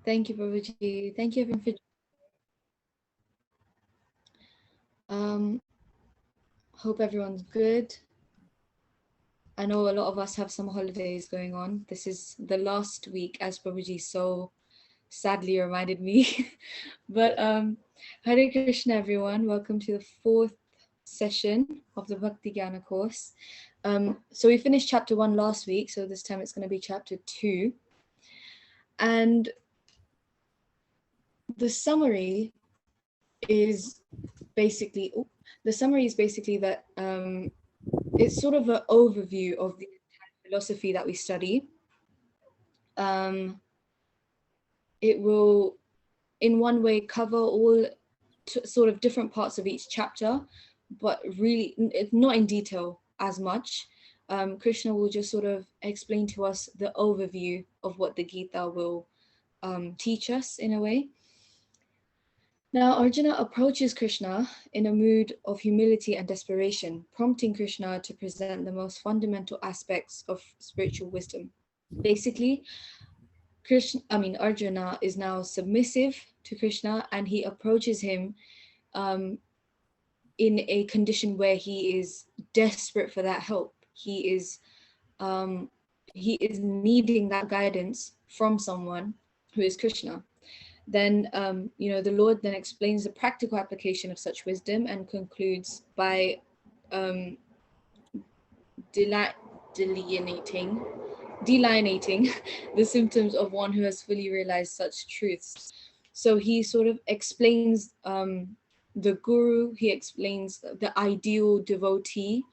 Thank you, Prabhuji. Thank you everyone for hope everyone's good. I know a lot of us have some holidays going on. This is the last week, as Prabhuji so sadly reminded me. But Hare Krishna everyone. Welcome to the 4th session of the Bhakti Jnana course. So we finished chapter 1 last week, so this time it's going to be chapter 2. And the summary is basically that it's sort of an overview of the philosophy that we study. It will in one way cover all sort of different parts of each chapter, but really not in detail as much. Krishna will just sort of explain to us the overview of what the Gita will teach us in a way. Now, Arjuna approaches Krishna in a mood of humility and desperation, prompting Krishna to present the most fundamental aspects of spiritual wisdom. Basically, Arjuna is now submissive to Krishna, and he approaches him in a condition where he is desperate for that help. He is needing that guidance from someone who is Krishna. Then, the Lord then explains the practical application of such wisdom and concludes by delineating the symptoms of one who has fully realized such truths. So he sort of explains the guru, he explains the ideal devotee,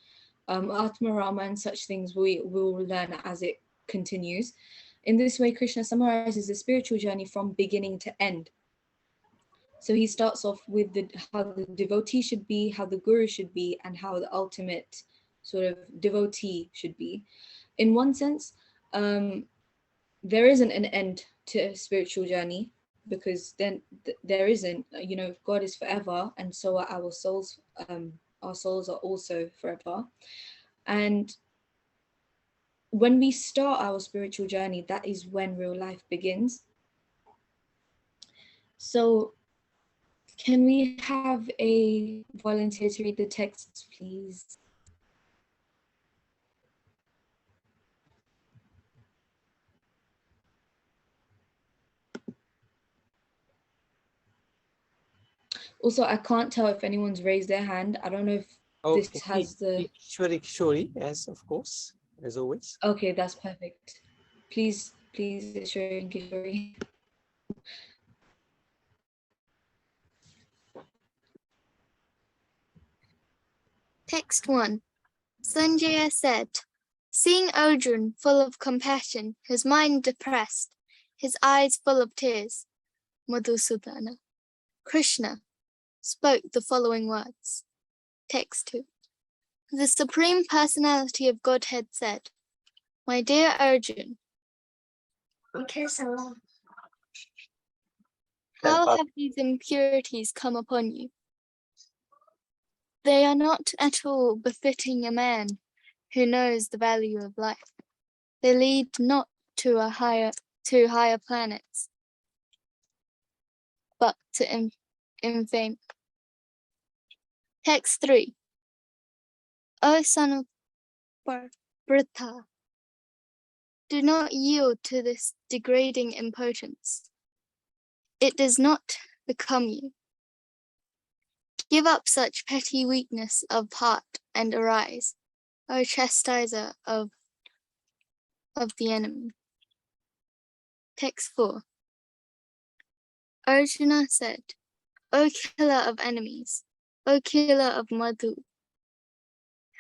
Atmarama, and such things we will learn as it continues. In this way, Krishna summarizes the spiritual journey from beginning to end. So he starts off with how the devotee should be, how the guru should be, and how the ultimate sort of devotee should be. In one sense, there isn't an end to a spiritual journey, because then there isn't, God is forever, and so are our souls. Our souls are also forever. And when we start our spiritual journey, that is when real life begins. So can we have a volunteer to read the text, please? Also, I can't tell if anyone's raised their hand. I don't know if this has the... Kishori, yes, of course, as always. Okay, that's perfect. Please, Ishwari and Kishori. Text 1. Sanjaya said, seeing Arjun full of compassion, his mind depressed, his eyes full of tears, Madhusudana, Krishna, spoke the following words. Text 2. The Supreme Personality of Godhead said, my dear Arjun, how have these impurities come upon you? They are not at all befitting a man who knows the value of life. They lead not to higher planets, but to infamy. Text 3. O son of Pritha, do not yield to this degrading impotence. It does not become you. Give up such petty weakness of heart and arise, O chastiser of the enemy. Text 4. Arjuna said, O killer of enemies, O killer of Madhu,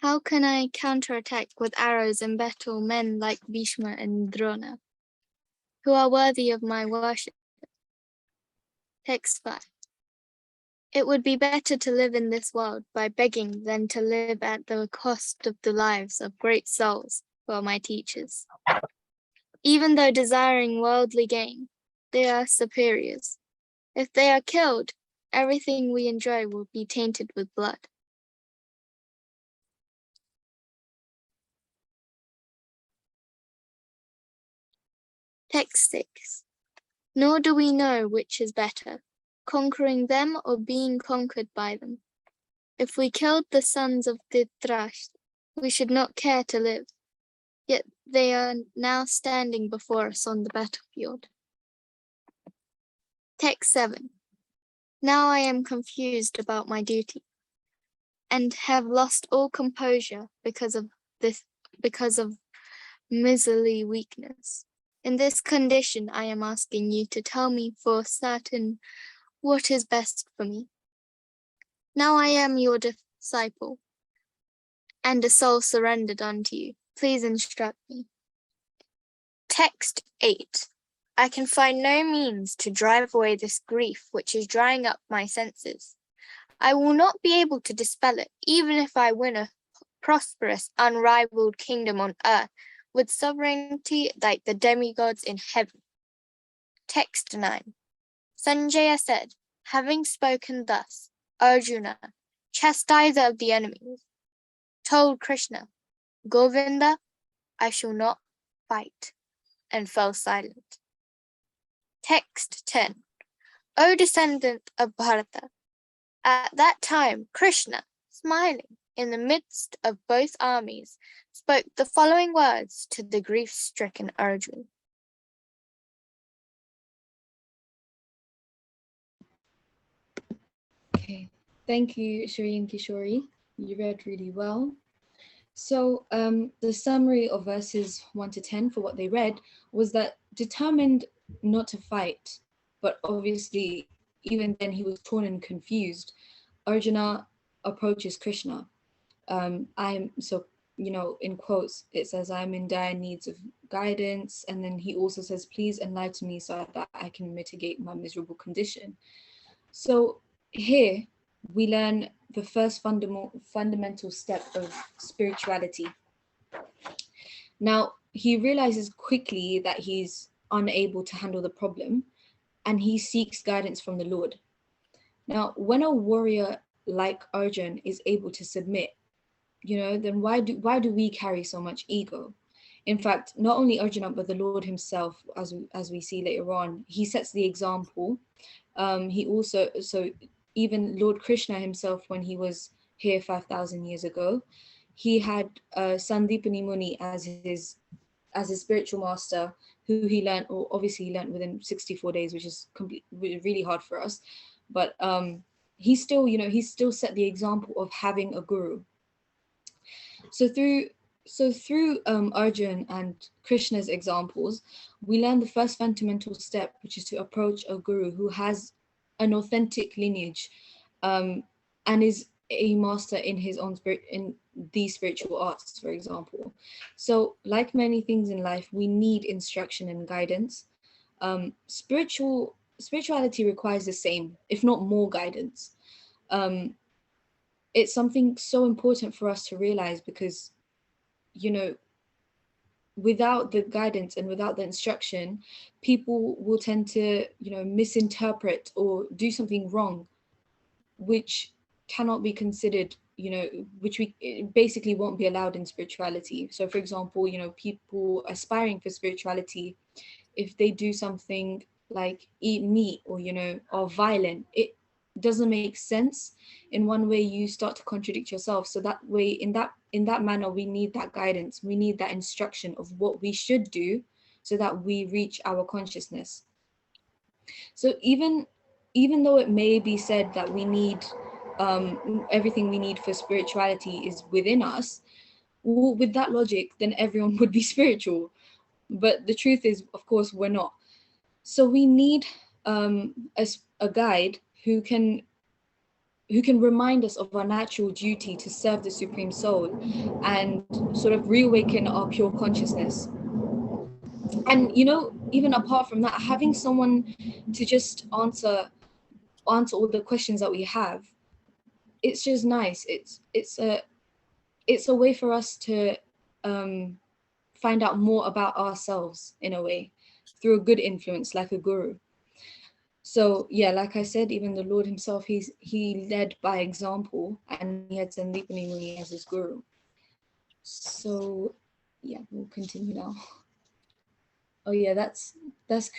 how can I counterattack with arrows and battle men like Bhishma and Drona, who are worthy of my worship? Text 5. It would be better to live in this world by begging than to live at the cost of the lives of great souls who are my teachers. Even though desiring worldly gain, they are superiors. If they are killed, everything we enjoy will be tainted with blood. Text 6. nor do we know which is better, conquering them or being conquered by them. If we killed the sons of Dhritarashtra, we should not care to live, yet they are now standing before us on the battlefield. Text 7. Now I am confused about my duty, and have lost all composure because of miserly weakness. In this condition, I am asking you to tell me for certain what is best for me. Now I am your disciple, and a soul surrendered unto you. Please instruct me. Text 8. I can find no means to drive away this grief which is drying up my senses. I will not be able to dispel it, even if I win a prosperous, unrivaled kingdom on earth, with sovereignty like the demigods in heaven. Text 9. Sanjaya said, having spoken thus, Arjuna, chastiser of the enemies, told Krishna, Govinda, I shall not fight, and fell silent. Text 10. O descendant of Bharata, at that time Krishna, smiling in the midst of both armies, spoke the following words to the grief-stricken Arjuna. Okay, thank you, Shri and Kishori. You read really well. So the summary of verses 1 to 10 for what they read was that determined not to fight, but obviously even then he was torn and confused. Arjuna approaches Krishna. In quotes, it says, I'm in dire needs of guidance. And then he also says, please enlighten me so that I can mitigate my miserable condition. So here we learn the first fundamental step of spirituality. Now, he realizes quickly that he's unable to handle the problem, and he seeks guidance from the Lord. Now, when a warrior like Arjun is able to submit, then why do we carry so much ego? In fact, not only Arjuna, but the Lord himself, as we see later on, he sets the example. Even Lord Krishna himself, when he was here 5,000 years ago, he had Sandipani Muni as his spiritual master, who he learned, or obviously he learned within 64 days, which is really hard for us. But he still set the example of having a guru. So through Arjun and Krishna's examples, we learn the first fundamental step, which is to approach a guru who has an authentic lineage, and is a master in his own spirit, in these spiritual arts, for example. So, like many things in life, we need instruction and guidance. Spirituality requires the same, if not more, guidance. It's something so important for us to realize, because without the guidance and without the instruction, people will tend to misinterpret or do something wrong, which cannot be considered, which basically won't be allowed in spirituality. So for example, people aspiring for spirituality, if they do something like eat meat or are violent, it doesn't make sense. In one way, you start to contradict yourself. So that way, in that manner, we need that guidance, we need that instruction of what we should do, so that we reach our consciousness. So even though it may be said that we need everything we need for spirituality is within us, well, with that logic, then everyone would be spiritual. But the truth is, of course, we're not. So we need a guide who can remind us of our natural duty to serve the Supreme Soul and sort of reawaken our pure consciousness. And even apart from that, having someone to just answer all the questions that we have, it's just nice. It's a way for us to find out more about ourselves, in a way, through a good influence like a guru. So yeah, like I said, even the Lord himself, he led by example, and he had Sandipani Muni as his guru. So yeah, we'll continue now. Oh yeah, that's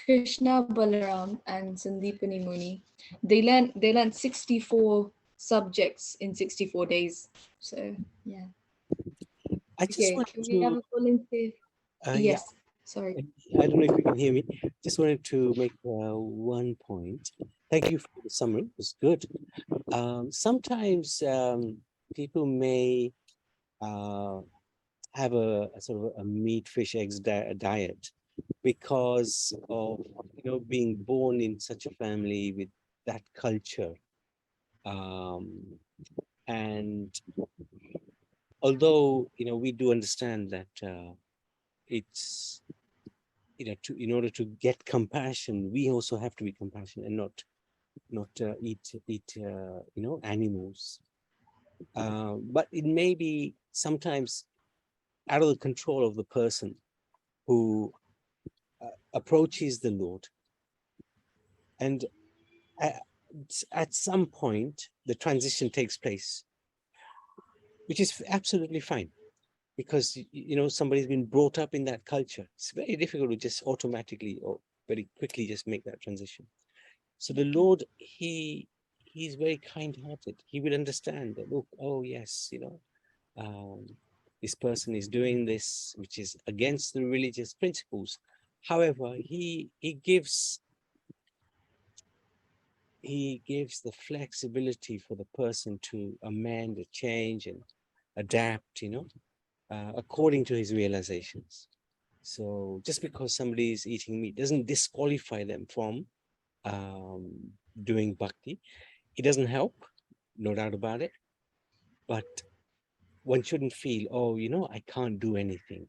Krishna, Balaram, and Sandipani Muni. They learned 64 subjects in 64 days. So yeah. I just Okay, want can we have to, a volunteer? yeah, Yes. Sorry. I don't know if you can hear me. Just wanted to make one point. Thank you for the summary. It was good. Sometimes people may uh, have a sort of a meat, fish, eggs diet because of being born in such a family with that culture. Um, and although we do understand that it's in order to get compassion, we also have to be compassionate and not eat animals. But it may be sometimes out of the control of the person who approaches the Lord, and at, at some point the transition takes place, which is absolutely fine because somebody's been brought up in that culture. It's very difficult to just automatically or very quickly just make that transition. So the Lord, he's very kind-hearted. He will understand that, look, oh yes, um, this person is doing this, which is against the religious principles. However, he gives the flexibility for the person to amend, to change, and adapt, according to his realizations. So just because somebody is eating meat doesn't disqualify them from um, doing bhakti. It doesn't help, no doubt about it. But one shouldn't feel, oh, I can't do anything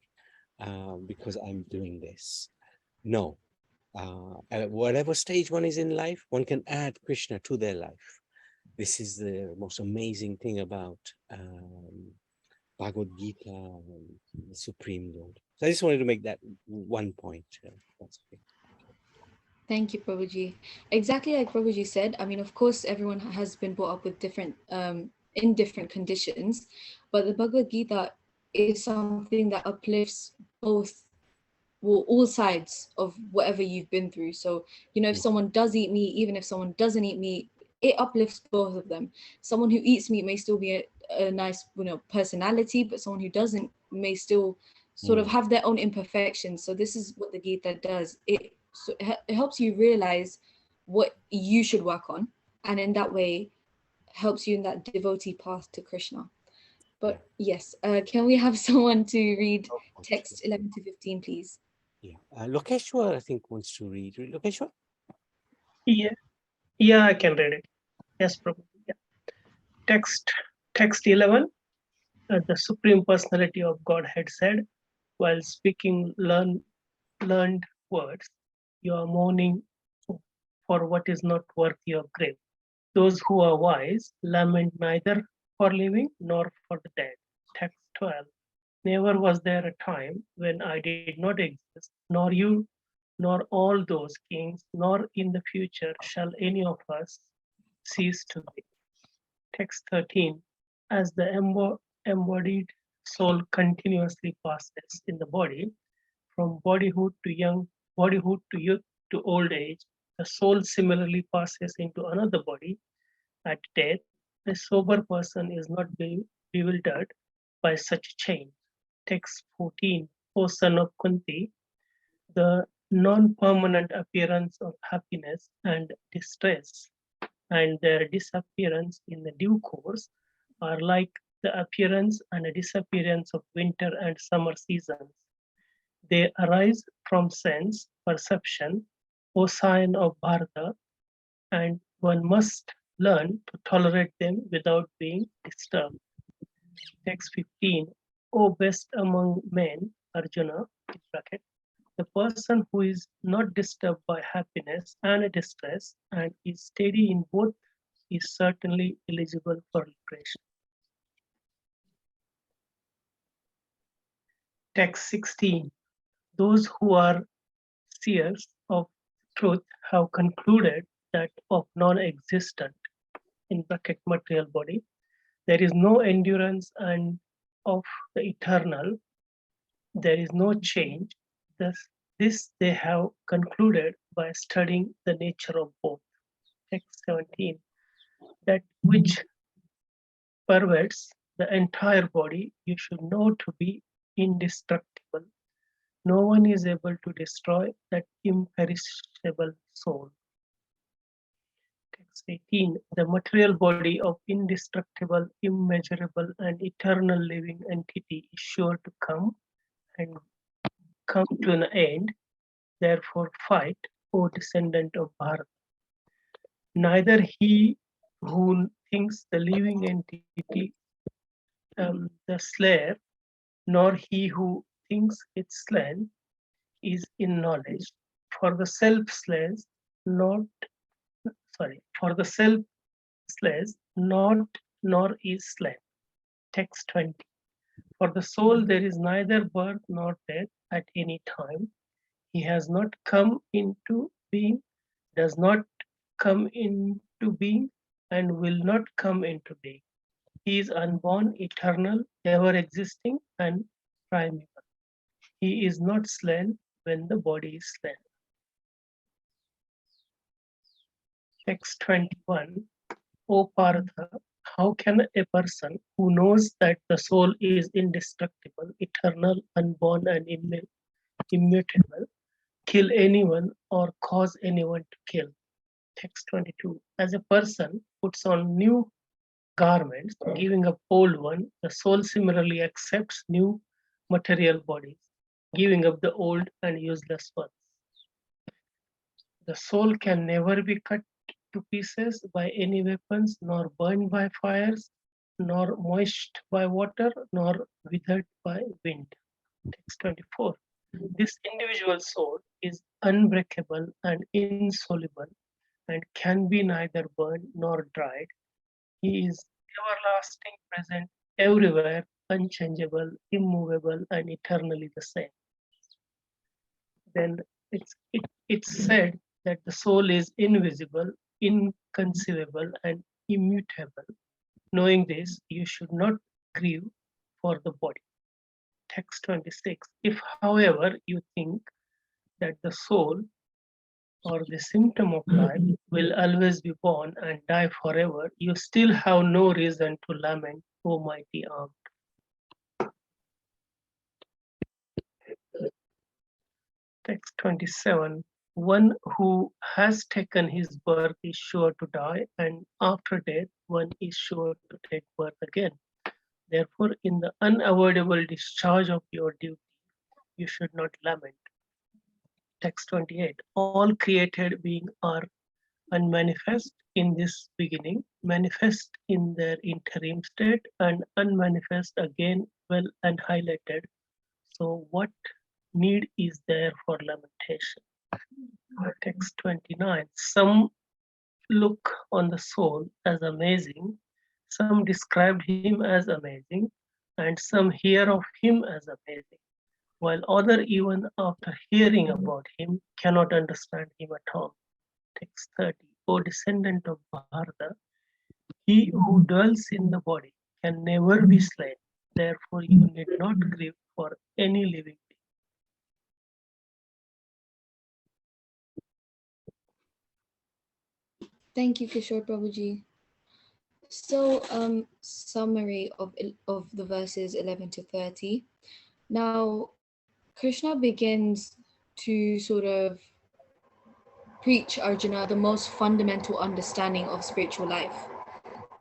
because I'm doing this. No. At whatever stage one is in life, one can add Krishna to their life. This is the most amazing thing about Bhagavad Gita and the Supreme Lord. So I just wanted to make that one point. That's okay. Thank you, Prabhuji. Exactly like Prabhuji said, I mean, of course, everyone has been brought up with different, in different conditions, but the Bhagavad Gita is something that uplifts both, well, all sides of whatever you've been through. So, if Mm, someone does eat meat, even if someone doesn't eat meat, it uplifts both of them. Someone who eats meat may still be a nice, personality, but someone who doesn't may still sort of mm, have their own imperfections. So this is what the Gita does. It helps you realize what you should work on, and in that way helps you in that devotee path to Krishna. yeah. But yes, can we have someone to read Of course. text 11 to 15, please? Yeah. Lokeshwar, I think, wants to read. Lokeshwar? Yeah, yeah, I can read it. Yes, Prabhu. Yeah. Text 11. The Supreme Personality of Godhead said, while speaking learned words, you are mourning for what is not worthy of grave. Those who are wise lament neither for living nor for the dead. Text 12. Never was there a time when I did not exist, nor you, nor all those kings, nor in the future shall any of us cease to be. Text 13. As the embodied soul continuously passes in the body, from bodyhood to youth to old age, the soul similarly passes into another body at death. A sober person is not bewildered by such change. Text 14. O son of Kunti, the non-permanent appearance of happiness and distress and their disappearance in the due course are like the appearance and disappearance of winter and summer seasons. They arise from sense perception, O sign of Bharata, and one must learn to tolerate them without being disturbed. Text 15. O best among men, Arjuna, bracket, the person who is not disturbed by happiness and distress and is steady in both is certainly eligible for liberation. Text 16. Those who are seers of truth have concluded that of non-existent in bracket material body, there is no endurance and of the eternal, there is no change, thus This they have concluded by studying the nature of both. Text 17. That which pervades the entire body, you should know to be indestructible. No one is able to destroy that imperishable soul. Text 18. The material body of indestructible, immeasurable, and eternal living entity is sure to and come to an end. Therefore, fight, O descendant of Bharata. Neither he who thinks the living entity the slayer, nor he who thinks it slain is in knowledge. For the self slays not for the self slays not nor is slain. Text 20. For the soul there is neither birth nor death at any time. He has not come into being, does not come into being, and will not come into being. He is unborn, eternal, ever existing, and primeval. He is not slain when the body is slain. Text 21. O Partha, how can a person who knows that the soul is indestructible, eternal, unborn, and immutable kill anyone or cause anyone to kill? Text 22. As a person puts on new garments, giving up old one, the soul similarly accepts new material bodies, giving up the old and useless ones. The soul can never be cut to pieces by any weapons, nor burned by fires, nor moist by water, nor withered by wind. Text 24. This individual soul is unbreakable and insoluble and can be neither burned nor dried. He is everlasting, present everywhere, unchangeable, immovable, and eternally the same. Then it's said that the soul is invisible, inconceivable, and immutable. Knowing this, you should not grieve for the body. Text 26. If, however, you think that the soul or the symptom of life will always be born and die forever, you still have no reason to lament, O mighty arm. Text 27. One who has taken his birth is sure to die, and after death, one is sure to take birth again. Therefore, in the unavoidable discharge of your duty, you should not lament. Text 28. All created beings are unmanifest in this beginning, manifest in their interim state, and unmanifest again, well and highlighted. So, what need is there for lamentation? Text 29. Some look on the soul as amazing, some described him as amazing, and some hear of him as amazing, while other, even after hearing about him, cannot understand him at all. Text 30. O descendant of Bharata, he who dwells in the body can never be slain. Therefore, you need not grieve for any living being. Thank you, Kishore Prabhuji. So, summary of the verses 11 to 30. Now, Krishna begins to sort of preach Arjuna the most fundamental understanding of spiritual life.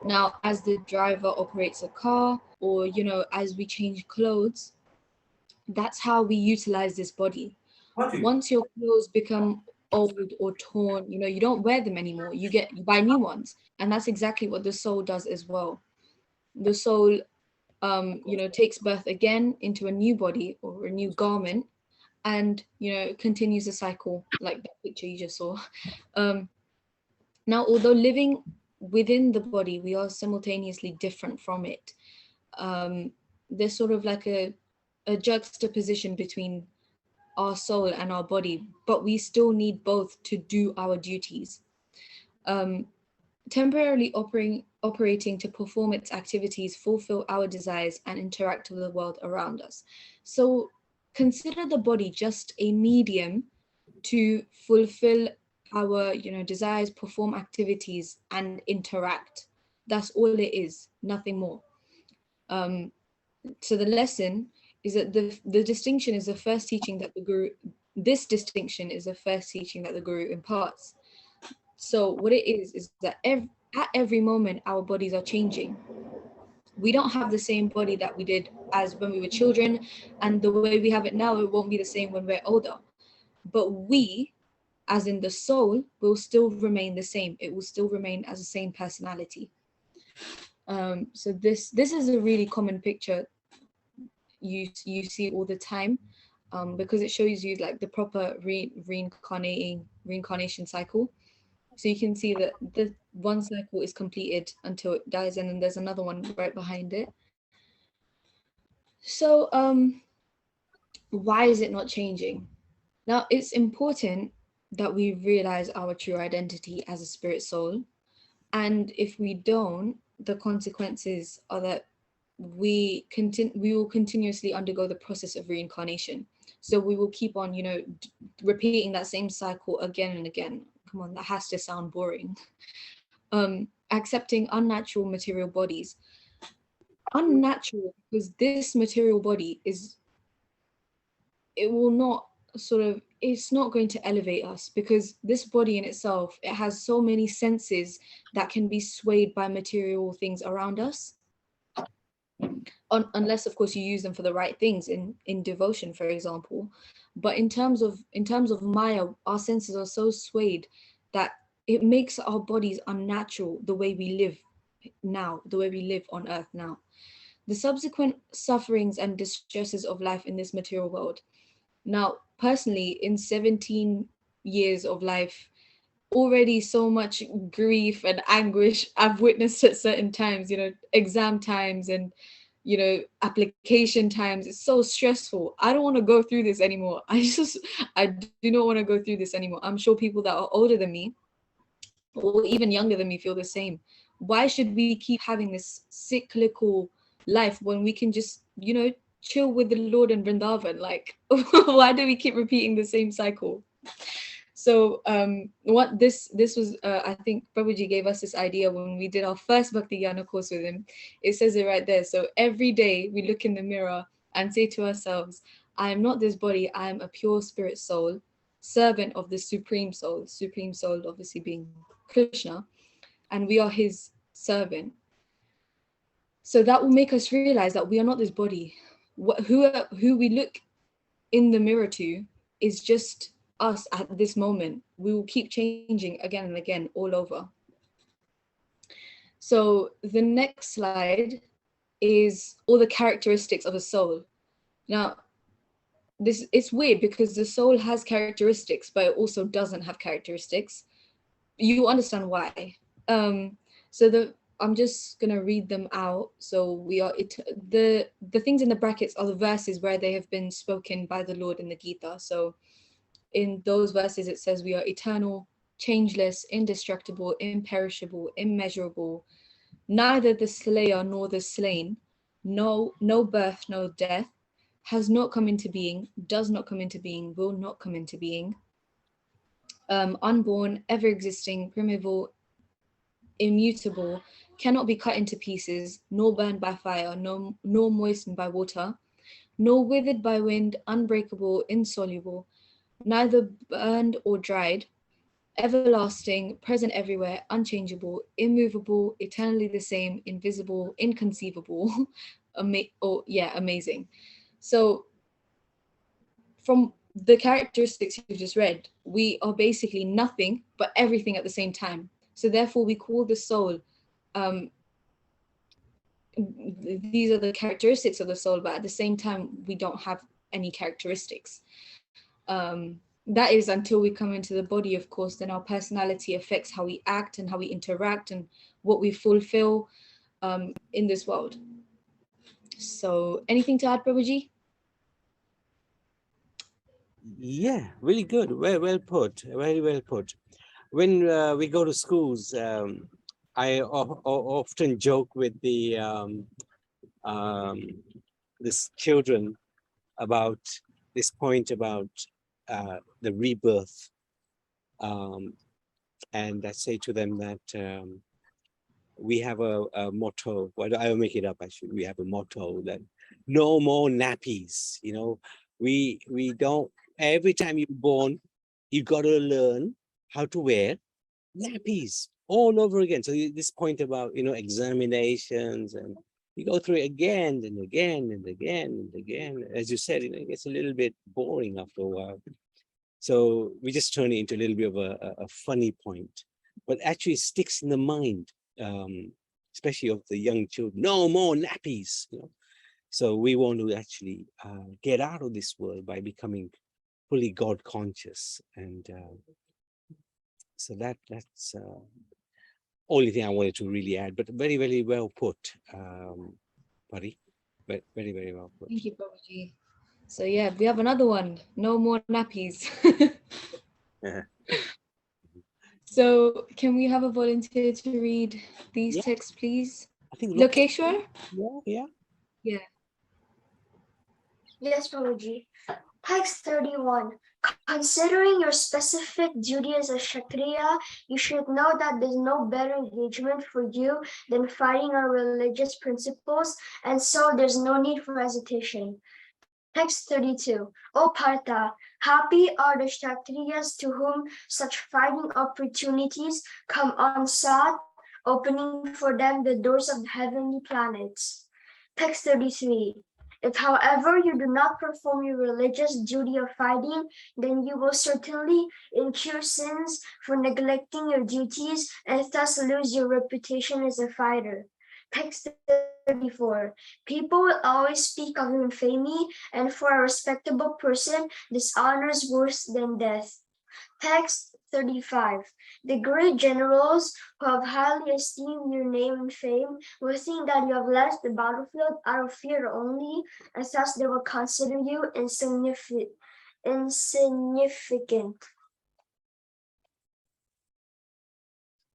Now, as the driver operates a car, or as we change clothes, that's how we utilize this body. Once your clothes become old or torn, you don't wear them anymore. You buy new ones, and that's exactly what the soul does as well. The soul, takes birth again into a new body or a new garment, and continues the cycle like that picture you just saw. Now, although living within the body, we are simultaneously different from it. There's sort of like a juxtaposition between our soul and our body, but we still need both to do our duties. Temporarily operating to perform its activities, fulfill our desires, and interact with the world around us. So consider the body just a medium to fulfill our, desires, perform activities, and interact. That's all it is, nothing more. So the lesson is that the distinction is the first teaching that the Guru, this distinction is the first teaching that the Guru imparts. So what it is that at every moment our bodies are changing. We don't have the same body that we did as when we were children, and the way we have it now, it won't be the same when we're older. But we, as in the soul, will still remain the same. It will still remain as the same personality. So this is a really common picture you see all the time, because it shows you like the proper reincarnation cycle. So you can see that the one cycle is completed until it dies, and then there's another one right behind it. So why is it not changing? Now, it's important that we realize our true identity as a spirit soul. And if we don't, the consequences are that we will continuously undergo the process of reincarnation. So we will keep on, repeating that same cycle again and again. Come on, that has to sound boring. Accepting unnatural material bodies. Unnatural because this material body it's not going to elevate us, because this body in itself, it has so many senses that can be swayed by material things around us. Unless of course you use them for the right things in devotion, for example. But in terms of Maya, our senses are so swayed that it makes our bodies unnatural the way we live now, the way we live on earth now. The subsequent sufferings and distresses of life in this material world. Now, personally, in 17 years of life, already so much grief and anguish I've witnessed at certain times, exam times and, application times. It's so stressful. I don't want to go through this anymore. I do not want to go through this anymore. I'm sure people that are older than me or even younger than me feel the same. Why should we keep having this cyclical life when we can just, chill with the Lord in Vrindavan? Like, why do we keep repeating the same cycle? So what this was, I think Prabhuji gave us this idea when we did our first Bhakti Jnana course with him. It says it right there. So every day we look in the mirror and say to ourselves, I am not this body, I am a pure spirit soul, servant of the Supreme Soul obviously being Krishna, and we are his servant. So that will make us realize that we are not this body. Who we look in the mirror to is just us at this moment. We will keep changing again and again all over. So the next slide is all the characteristics of a soul. Now, it's weird because the soul has characteristics, but it also doesn't have characteristics. You understand why. I'm just gonna read them out. So the things in the brackets are the verses where they have been spoken by the Lord in the Gita. So in those verses, it says we are eternal, changeless, indestructible, imperishable, immeasurable, neither the slayer nor the slain, no birth, no death, has not come into being, does not come into being, will not come into being, unborn, ever existing, primeval, immutable, cannot be cut into pieces, nor burned by fire, nor moistened by water, nor withered by wind, unbreakable, insoluble, neither burned or dried, everlasting, present everywhere, unchangeable, immovable, eternally the same, invisible, inconceivable, amazing. So from the characteristics you just read, we are basically nothing but everything at the same time. So therefore we call the soul, these are the characteristics of the soul, but at the same time we don't have any characteristics. That is until we come into the body, of course, then our personality affects how we act and how we interact and what we fulfill in this world. So anything to add, Prabhuji? Yeah, really good. Well put. Very well put. When we go to schools, I often joke with this children about this point about the rebirth, and I say to them that we have a motto. Well, I'll make it up. Actually, we have a motto that no more nappies. You know, we don't. Every time you're born, you got to learn how to wear nappies all over again. So this point about examinations, and you go through it again and again and again and again. As you said, it gets a little bit boring after a while. So we just turn it into a little bit of a funny point, but actually sticks in the mind, especially of the young children. No more nappies. So we want to actually get out of this world by becoming fully God conscious, and so that's only thing I wanted to really add. But very, very well put, Pari. But very, very well put. Thank you, Babaji. So yeah, we have another one. No more nappies. So can we have a volunteer to read these texts, please? I think Lokeshwar? Yeah. Yes, Babaji. Text 31. Considering your specific duty as a Kshatriya, you should know that there's no better engagement for you than fighting on religious principles, and so there's no need for hesitation. Text 32. O Partha, happy are the Kshatriyas to whom such fighting opportunities come unsought, opening for them the doors of the heavenly planets. Text 33. If, however, you do not perform your religious duty of fighting, then you will certainly incur sins for neglecting your duties and thus lose your reputation as a fighter. Text 34. People will always speak of infamy, and for a respectable person, dishonor is worse than death. Text 35. The great generals who have highly esteemed your name and fame will think that you have left the battlefield out of fear only, and thus they will consider you insignificant.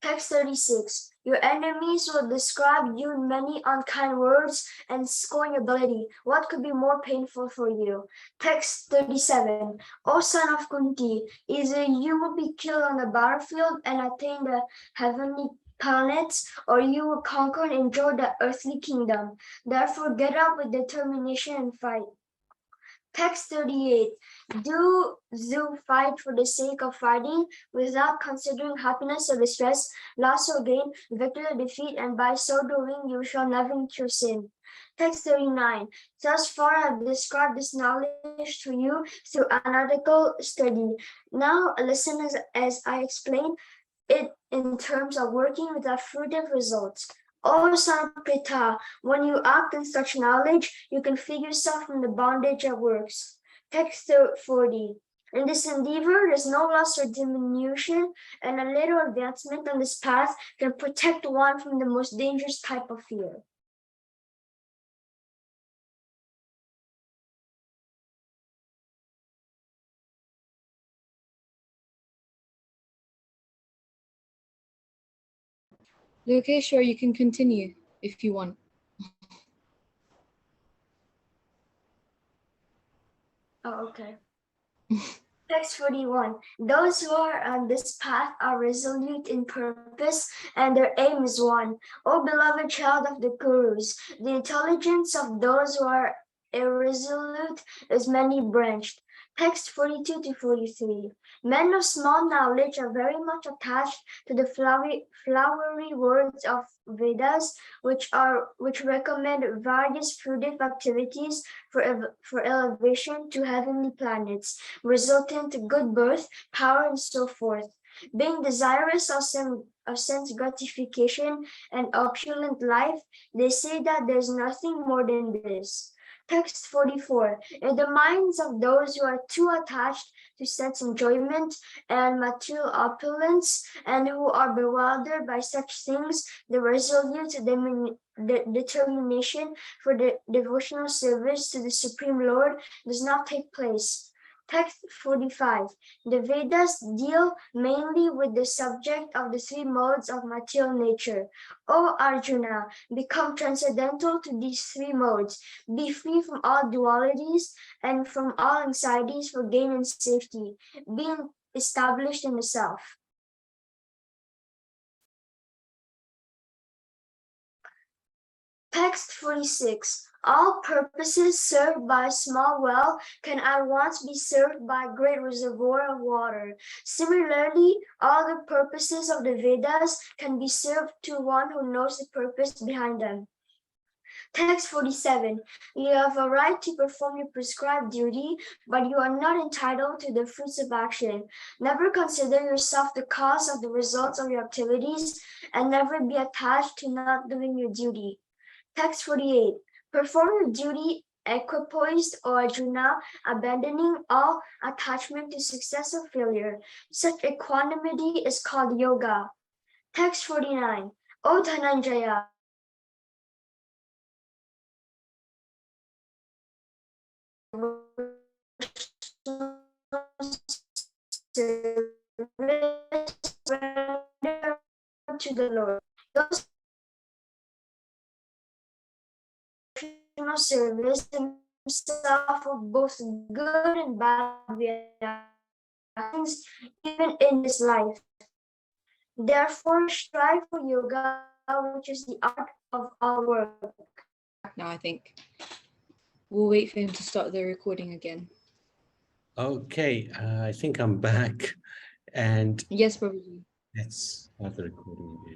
Text 36. Your enemies will describe you in many unkind words and scorn your ability. What could be more painful for you? Text 37. O son of Kunti, either you will be killed on the battlefield and attain the heavenly planets, or you will conquer and enjoy the earthly kingdom. Therefore, get up with determination and fight. Text 38. Do fight for the sake of fighting without considering happiness or distress, loss or gain, victory or defeat, and by so doing you shall never incur sin. Text 39. Thus far I have described this knowledge to you through analytical study. Now listen as I explain it in terms of working with fruitive results. O son of Pritha, when you act in such knowledge, you can free yourself from the bondage of works. Text 40. In this endeavor, there's no loss or diminution, and a little advancement on this path can protect one from the most dangerous type of fear. Lokeshwar, you can continue if you want. Oh, okay. Text 41. Those who are on this path are resolute in purpose, and their aim is one. O beloved child of the Gurus, the intelligence of those who are irresolute is many-branched. Text 42 to 43. Men of small knowledge are very much attached to the flowery words of Vedas, which recommend various fruitive activities for elevation to heavenly planets, resulting to good birth, power, and so forth. Being desirous of sense gratification and opulent life, they say that there's nothing more than this. Text 44. In the minds of those who are too attached to sense enjoyment and material opulence, and who are bewildered by such things, the resolute determination for the devotional service to the Supreme Lord does not take place. Text 45. The Vedas deal mainly with the subject of the three modes of material nature. O Arjuna, become transcendental to these three modes. Be free from all dualities and from all anxieties for gain and safety. Being established in the self. Text 46. All purposes served by a small well can at once be served by a great reservoir of water. Similarly, all the purposes of the Vedas can be served to one who knows the purpose behind them. Text 47. You have a right to perform your prescribed duty, but you are not entitled to the fruits of action. Never consider yourself the cause of the results of your activities, and never be attached to not doing your duty. Text 48. Perform your duty equipoised, O Arjuna, abandoning all attachment to success or failure. Such equanimity is called yoga. Text 49. O Dhananjaya, to the Lord. Your service himself of both good and bad reactions, even in this life. Therefore, strive for yoga, which is the art of all work. Now I think we'll wait for him to start the recording again. Okay, I think I'm back, and Yes, Prabhuji. let's have the recording again.